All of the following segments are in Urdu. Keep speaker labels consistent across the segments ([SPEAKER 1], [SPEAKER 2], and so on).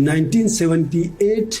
[SPEAKER 1] 1978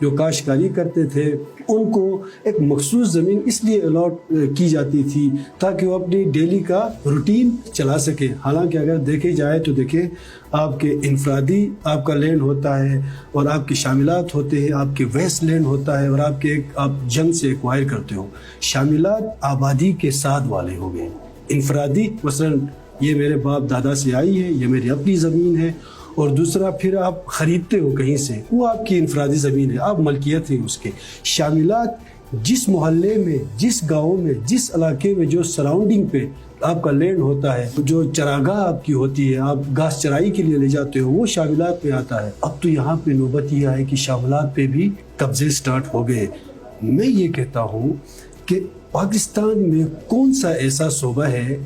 [SPEAKER 1] جو کاشتکاری کرتے تھے ان کو ایک مخصوص زمین اس لیے الاٹ کی جاتی تھی تاکہ وہ اپنی ڈیلی کا روٹین چلا سکے. حالانکہ اگر دیکھے جائے تو دیکھیں آپ کے انفرادی آپ کا لینڈ ہوتا ہے اور آپ کے شاملات ہوتے ہیں, آپ کے ویسٹ لینڈ ہوتا ہے اور آپ جنگ سے ایکوائر کرتے ہو. شاملات آبادی کے ساتھ والے ہو گئے, انفرادی مثلا یہ میرے باپ دادا سے آئی ہے, یہ میری اپنی زمین ہے, اور دوسرا پھر آپ خریدتے ہو کہیں سے, وہ آپ کی انفرادی زمین ہے, آپ ملکیت ہے اس کے. شاملات جس محلے میں, جس گاؤں میں, جس علاقے میں جو سراؤنڈنگ پہ آپ کا لینڈ ہوتا ہے, جو چراگاہ آپ کی ہوتی ہے, آپ گھاس چرائی کے لیے لے جاتے ہو, وہ شاملات پہ آتا ہے. اب تو یہاں پہ نوبت یہ ہے کہ شاملات پہ بھی قبضے سٹارٹ ہو گئے. میں یہ کہتا ہوں کہ پاکستان میں کون سا ایسا صوبہ ہے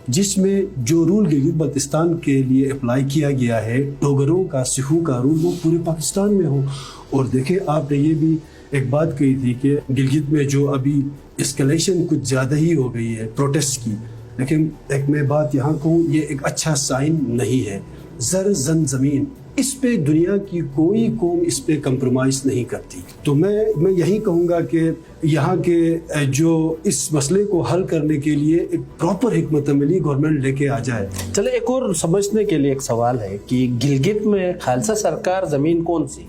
[SPEAKER 1] جس میں جو رول گلگت بلتستان کے لیے اپلائی کیا گیا ہے, ڈوگروں کا, سکھوں کا رول, وہ پورے پاکستان میں ہو. اور دیکھیں آپ نے یہ بھی ایک بات کہی تھی کہ گلگت میں جو ابھی اسکلیشن کچھ زیادہ ہی ہو گئی ہے پروٹیسٹ کی, لیکن ایک میں بات یہاں کہوں, یہ ایک اچھا سائن نہیں ہے. زر زن زمین, اس پہ دنیا کی کوئی قوم اس پہ کمپرومائز نہیں کرتی. تو میں یہی کہوں گا کہ یہاں کے جو اس مسئلے کو حل کرنے کے لیے ایک پراپر حکمت عملی گورنمنٹ لے کے آ جائے.
[SPEAKER 2] چلے ایک اور سمجھنے کے لیے ایک سوال ہے کہ گلگت میں خالصہ سرکار زمین کون سی؟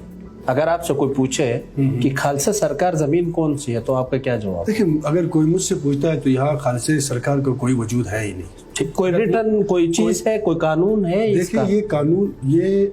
[SPEAKER 2] اگر آپ سے کوئی پوچھے کہ خالصہ سرکار زمین کون سی ہے تو آپ کا کیا جواب؟
[SPEAKER 1] دیکھیں اگر کوئی مجھ سے پوچھتا ہے تو یہاں خالصہ سرکار کا کوئی وجود ہے ہی نہیں.
[SPEAKER 2] کوئی ریٹن کوئی چیز ہے, کوئی قانون ہے؟
[SPEAKER 1] دیکھیں یہ قانون, یہ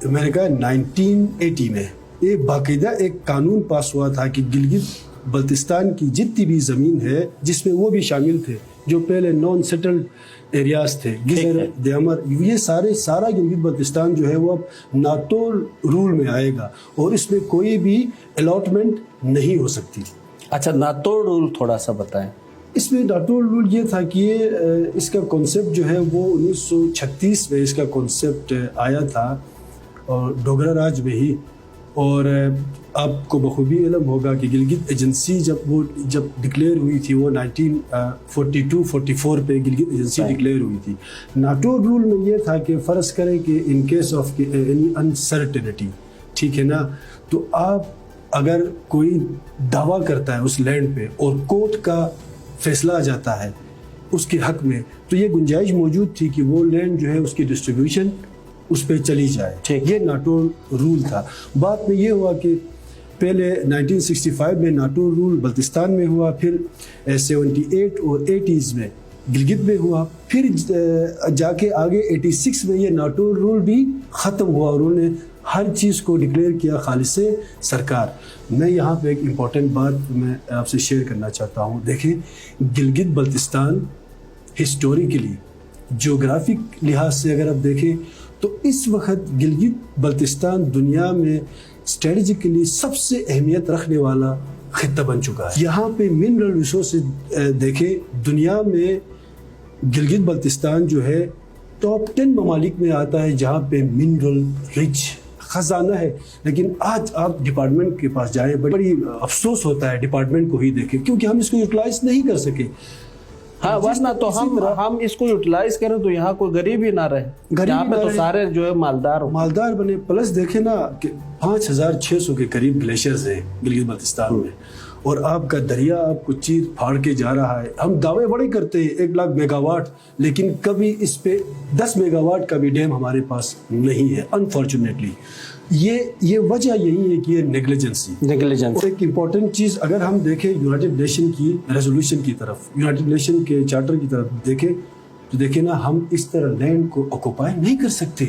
[SPEAKER 1] میں نے کہا 1980 میں یہ باقاعدہ ایک قانون پاس ہوا تھا کہ گلگت بلتستان کی جتنی بھی زمین ہے, جس میں وہ بھی شامل تھے جو پہلے نان سیٹلڈ ایریاز تھے, گزر, دیامر, یہ سارا گلگت بلتستان جو ہے وہ اب ناٹو رول میں آئے گا اور اس میں کوئی بھی الاٹمنٹ نہیں ہو سکتی.
[SPEAKER 2] اچھا, ناٹو رول تھوڑا سا بتائیں.
[SPEAKER 1] اس میں ناٹو رول یہ تھا کہ اس کا کنسیپٹ جو ہے وہ 1936 میں اس کا کنسیپٹ آیا تھا اور ڈوگرا راج میں ہی. اور آپ کو بخوبی علم ہوگا کہ گلگت ایجنسی جب ڈکلیئر ہوئی تھی وہ 1942-44 پہ گلگت ایجنسی ڈکلیئر ہوئی تھی. ناٹو رول میں یہ تھا کہ فرض کریں کہ in case of any uncertainty, ٹھیک ہے نا, تو آپ اگر کوئی دعویٰ کرتا ہے اس لینڈ پہ اور کورٹ کا فیصلہ آ جاتا ہے اس کے حق میں, تو یہ گنجائش موجود تھی کہ وہ لینڈ جو ہے اس کی ڈسٹریبیوشن اس پہ چلی جائے. یہ ناٹو رول تھا. بعد میں یہ ہوا کہ پہلے 1965 میں ناٹو رول بلتستان میں ہوا, پھر 78 اور 80s میں گلگت میں ہوا, پھر جا کے آگے 86 میں یہ ناٹو رول بھی ختم ہوا اور انہوں نے ہر چیز کو ڈکلیئر کیا خالص سرکار. میں یہاں پہ ایک امپورٹنٹ بات میں آپ سے شیئر کرنا چاہتا ہوں. دیکھیں گلگت بلتستان ہسٹوریکلی, جیوگرافک لحاظ سے اگر آپ دیکھیں تو اس وقت گلگت بلتستان دنیا میں اسٹریٹجیکلی سب سے اہمیت رکھنے والا خطہ بن چکا ہے. یہاں پہ منرل ریسورسز دیکھیں, دنیا میں گلگت بلتستان جو ہے ٹاپ 10 ممالک میں آتا ہے جہاں پہ منرل رچ خزانہ ہے. لیکن آج آپ ڈپارٹمنٹ کے پاس جائیں, بڑی افسوس ہوتا ہے ڈپارٹمنٹ کو ہی دیکھیں, کیونکہ ہم اس کو یوٹیلائز نہیں کر سکے.
[SPEAKER 2] ہاں, ورنہ تو ہم اس کو یوٹیلائز کریں تو یہاں کوئی غریب ہی نہ رہے, یہاں پہ تو سارے جو ہے مالدار
[SPEAKER 1] بنے. پلس دیکھیں نا کہ 5600 کے قریب گلیشیئرز ہیں گلگت بلتستان میں, اور آپ کا دریا آپ کو چیر پھاڑ کے جا رہا ہے. ہم دعوے بڑے کرتے ہیں 1 لاکھ میگا واٹ, لیکن کبھی اس پہ 10 میگا واٹ کا بھی ڈیم ہمارے پاس نہیں ہے انفارچونیٹلی. یہ وجہ یہی ہے کہ یہ نیگلیجنسی. ایک امپورٹنٹ چیز اگر ہم دیکھیں یونائٹڈ نیشن کی ریزولوشن کی طرف, یونائٹڈ نیشن کے چارٹر کی طرف دیکھیں تو دیکھیں نا, ہم اس طرح لینڈ کو آکوپائی نہیں کر سکتے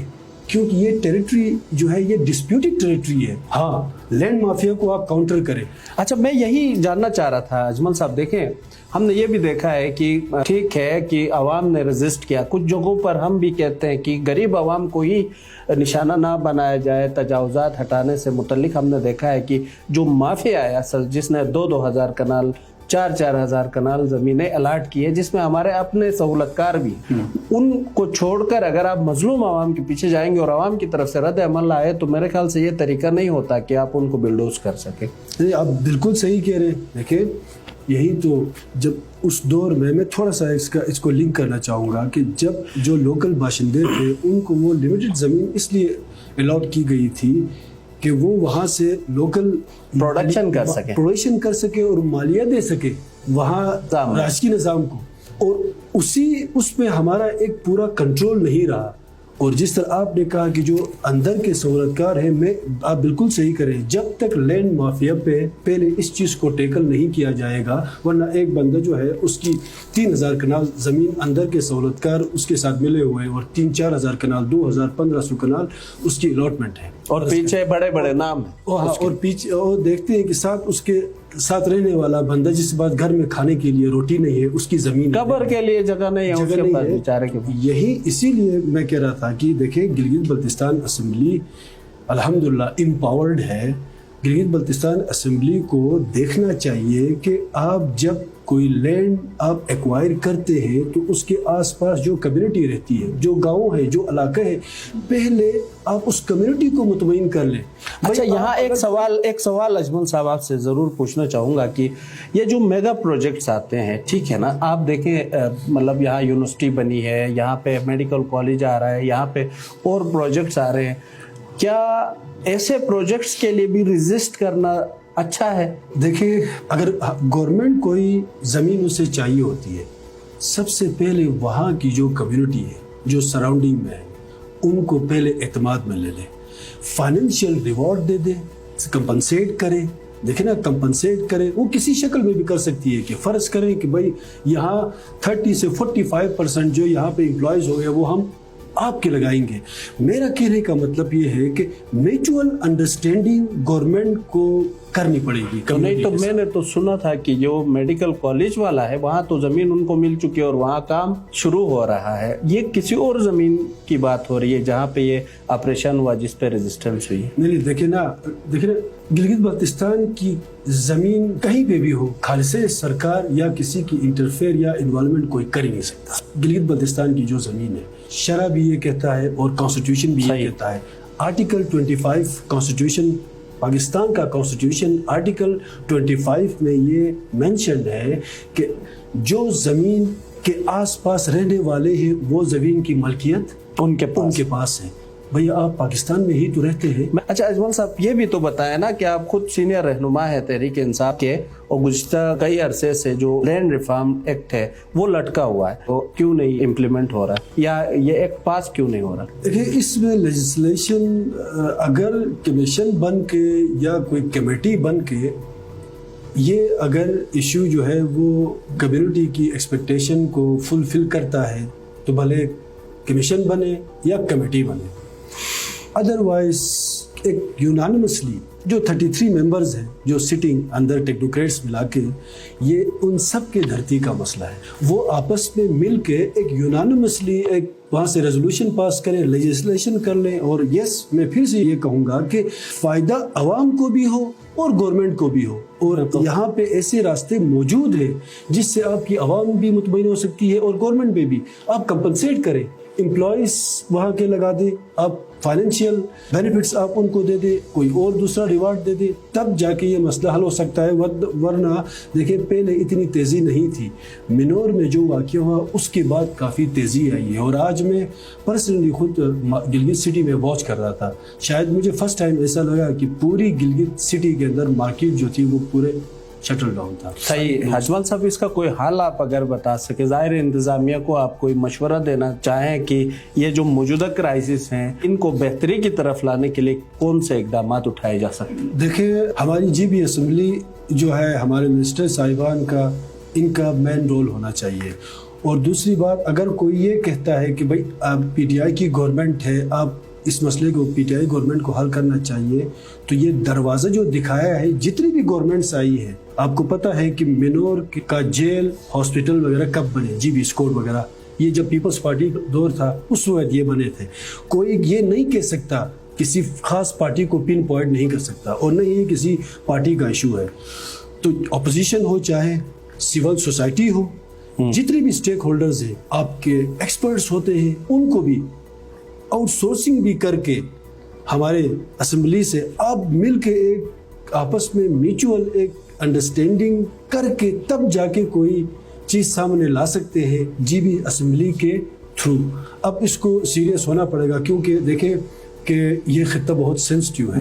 [SPEAKER 1] کیونکہ یہ ٹیریٹری جو ہے یہ ڈسپیوٹڈ ٹیریٹری ہے. ہاں, لینڈ مافیا کو آپ کاؤنٹر کریں.
[SPEAKER 2] اچھا, میں یہی جاننا چاہ رہا تھا اجمل صاحب, دیکھیں ہم نے یہ بھی دیکھا ہے کہ ٹھیک ہے کہ عوام نے ریزسٹ کیا, کچھ جگہوں پر ہم بھی کہتے ہیں کہ غریب عوام کو ہی نشانہ نہ بنایا جائے. تجاوزات ہٹانے سے متعلق ہم نے دیکھا ہے کہ جو مافیا ہے اصل, جس نے 2,000 کنال 4,000 کنال زمینیں الاٹ کی ہے, جس میں ہمارے اپنے سہولتکار بھی, ان کو چھوڑ کر اگر آپ مظلوم عوام کے پیچھے جائیں گے اور عوام کی طرف سے رد عمل آئے تو میرے خیال سے یہ طریقہ نہیں ہوتا کہ آپ ان کو بلڈوز کر سکیں.
[SPEAKER 1] آپ بالکل صحیح کہہ رہے ہیں. دیکھیں یہی تو جب اس دور میں تھوڑا سا اس کو لنک کرنا چاہوں گا کہ جب جو لوکل باشندے تھے ان کو وہ لمیٹڈ زمین اس لیے الاٹ کی گئی تھی کہ وہ وہاں سے لوکل
[SPEAKER 2] پروڈکشن کر سکے
[SPEAKER 1] اور مالیہ دے سکے وہاں راجکی نظام کو، اور اس میں ہمارا ایک پورا کنٹرول نہیں رہا. اور جس طرح آپ نے کہا کہ جو اندر کے سہولتکار ہیں، آپ بالکل صحیح کریں، جب تک لینڈ مافیا پہ پہلے اس چیز کو ٹیکل نہیں کیا جائے گا، ورنہ ایک بندہ جو ہے اس کی 3000 کنال زمین اندر کے سہولتکار اس کے ساتھ ملے ہوئے اور 3-4 ہزار کنال 2500 کنال اس کی الاٹمنٹ ہے،
[SPEAKER 2] اور پیچھے بڑے بڑے نام ہیں،
[SPEAKER 1] اور پیچھے اور دیکھتے ہیں کہ ساتھ اس کے ساتھ رہنے والا بندہ جس کے بعد گھر میں کھانے کے لیے روٹی نہیں ہے، اس کی زمین
[SPEAKER 2] قبر کے لیے جگہ نہیں ہے، اس کے پاس بیچارے کے پاس.
[SPEAKER 1] یہی اسی لیے میں کہہ رہا تھا کہ دیکھیں گلگت بلتستان اسمبلی الحمدللہ امپاورڈ ہے. گلگت بلتستان اسمبلی کو دیکھنا چاہیے کہ آپ جب کوئی لینڈ آپ ایکوائر کرتے ہیں تو اس کے آس پاس جو کمیونٹی رہتی ہے، جو گاؤں ہے، جو علاقہ ہے، پہلے آپ اس کمیونٹی کو مطمئن کر لیں.
[SPEAKER 2] اچھا، یہاں ایک سوال اجمل صاحب آپ سے ضرور پوچھنا چاہوں گا کہ یہ جو میگا پروجیکٹس آتے ہیں، ٹھیک ہے نا، آپ دیکھیں مطلب یہاں یونیورسٹی بنی ہے، یہاں پہ میڈیکل کالج آ رہا ہے، یہاں پہ اور پروجیکٹس آ رہے ہیں، کیا ایسے پروجیکٹس کے لیے بھی رجسٹ کرنا اچھا ہے؟
[SPEAKER 1] دیکھیں، اگر گورنمنٹ کوئی زمین اسے چاہیے ہوتی ہے، سب سے پہلے وہاں کی جو کمیونٹی ہے، جو سراؤنڈنگ میں ہے، ان کو پہلے اعتماد میں لے لے، فائنینشیل ریوارڈ دے دے، کمپنسیٹ کرے. دیکھیں نا، کمپنسیٹ کرے، وہ کسی شکل میں بھی کر سکتی ہے کہ فرض کریں کہ بھائی یہاں 30 سے 45% جو یہاں پہ امپلائیز ہو گئے وہ ہم آپ کے لگائیں گے. میرا کہنے کا مطلب یہ ہے کہ میچول انڈرسٹینڈنگ گورنمنٹ کو کرنی پڑے گی.
[SPEAKER 2] نہیں تو میں نے تو سنا تھا کہ جو میڈیکل کالج والا ہے وہاں تو زمین ان کو مل چکی ہے اور وہاں کام شروع ہو رہا ہے. یہ کسی اور زمین کی بات ہو رہی ہے جہاں پہ یہ آپریشن ہوا، جس پہ ریزسٹنس ہوئی.
[SPEAKER 1] نہیں، دیکھیں نا، گلگت بلتستان کی زمین کہیں پہ بھی ہو، خالص سرکار یا کسی کی انٹرفیئر یا انوالومنٹ کوئی کر ہی نہیں سکتا. گلگت بلتستان کی جو زمین ہے، شرع بھی یہ کہتا ہے اور کانسٹیٹیوشن بھی یہ کہتا ہے. آرٹیکل 25 کانسٹیٹیوشن، پاکستان کا کانسٹیٹیوشن آرٹیکل 25 میں یہ مینشنڈ ہے کہ جو زمین کے آس پاس رہنے والے ہیں وہ زمین کی ملکیت ان کے پاس ہے. بھئی آپ پاکستان میں ہی تو رہتے ہیں.
[SPEAKER 2] اچھا اجمل صاحب، یہ بھی تو بتائیں نا کہ آپ خود سینئر رہنما ہے تحریک انصاف کے، اور گزشتہ کئی عرصے سے جو لینڈ ریفارم ایکٹ ہے وہ لٹکا ہوا ہے، تو کیوں نہیں امپلیمنٹ ہو رہا ہے، یا یہ ایکٹ پاس کیوں نہیں ہو رہا؟
[SPEAKER 1] دیکھیں، اس میں لیجسلیشن اگر کمیشن بن کے یا کوئی کمیٹی بن کے یہ اگر ایشو جو ہے وہ کمیونٹی کی ایکسپیکٹیشن کو فلفل کرتا ہے تو بھلے کمیشن بنے یا کمیٹی بنے. ادروائز ایک یونانیمسلی جو 33 ممبرز ہیں جو سٹنگ اندر ٹیکنوکریٹس ملا کے، یہ ان سب کے دھرتی کا مسئلہ ہے. وہ آپس میں مل کے ایک یونانیمسلی ایک وہاں سے ریزولوشن پاس کریں، لیجسلیشن کر لیں. اور یس، میں پھر سے یہ کہوں گا کہ فائدہ عوام کو بھی ہو اور گورنمنٹ کو بھی ہو. اور یہاں پہ ایسے راستے موجود ہیں جس سے آپ کی عوام بھی مطمئن ہو سکتی ہے اور گورنمنٹ میں بھی. آپ کمپنسیٹ کریں، امپلائیز وہاں کے لگا دیں، آپ فائنینشیل بینیفٹس آپ ان کو دے دیں، کوئی اور دوسرا ریوارڈ دے دیں، تب جا کے یہ مسئلہ حل ہو سکتا ہے. ورنہ دیکھیں، پہلے اتنی تیزی نہیں تھی. منور میں جو واقعہ ہوا اس کے بعد کافی تیزی آئی ہے. اور آج میں پرسنلی خود گلگت سٹی میں واچ کر رہا تھا، شاید مجھے فرسٹ ٹائم ایسا لگا کہ پوری گلگت سٹی کے اندر مارکیٹ جو تھی وہ پورے شٹل ڈاؤن تھا.
[SPEAKER 2] صحیح. اجمل صاحب، اس کا کوئی حل آپ اگر بتا سکے، ظاہر انتظامیہ کو آپ کوئی مشورہ دینا چاہیں کہ یہ جو موجودہ کرائسس ہیں ان کو بہتری کی طرف لانے کے لیے کون سے اقدامات اٹھائے جا سکتے ہیں؟
[SPEAKER 1] دیکھیں، ہماری جی بی اسمبلی جو ہے، ہمارے منسٹر صاحبان کا ان کا مین رول ہونا چاہیے. اور دوسری بات، اگر کوئی یہ کہتا ہے کہ بھائی پی ٹی آئی کی گورنمنٹ ہے، آپ اس مسئلے کو پی ٹی آئی گورنمنٹ کو حل کرنا چاہیے، تو یہ دروازہ جو دکھایا ہے جتنی بھی گورنمنٹس آئی ہے، آپ کو پتہ ہے کہ منور کا جیل، ہاسپٹل وغیرہ کب بنے، جی بی اسکوٹ وغیرہ، یہ جب پیپلز پارٹی دور تھا اس وقت یہ بنے تھے. کوئی یہ نہیں کہہ سکتا، کسی خاص پارٹی کو پن پوائنٹ نہیں کر سکتا، اور نہ یہ کسی پارٹی کا ایشو ہے. تو اپوزیشن ہو چاہے سول سوسائٹی ہو، جتنے بھی اسٹیک ہولڈرز ہیں، آپ کے ایکسپرٹس ہوتے ہیں، ان کو بھی آؤٹ سورسنگ بھی کر کے ہمارے اسمبلی سے آپ مل کے ایک آپس میں میچول ایک انڈرسٹینڈنگ کر کے تب جا کے کوئی چیز سامنے لا سکتے ہیں جی بی اسمبلی کے تھرو. اب اس کو سیریس ہونا پڑے گا، کیونکہ دیکھیں کہ یہ خطہ بہت سینسٹیو ہے.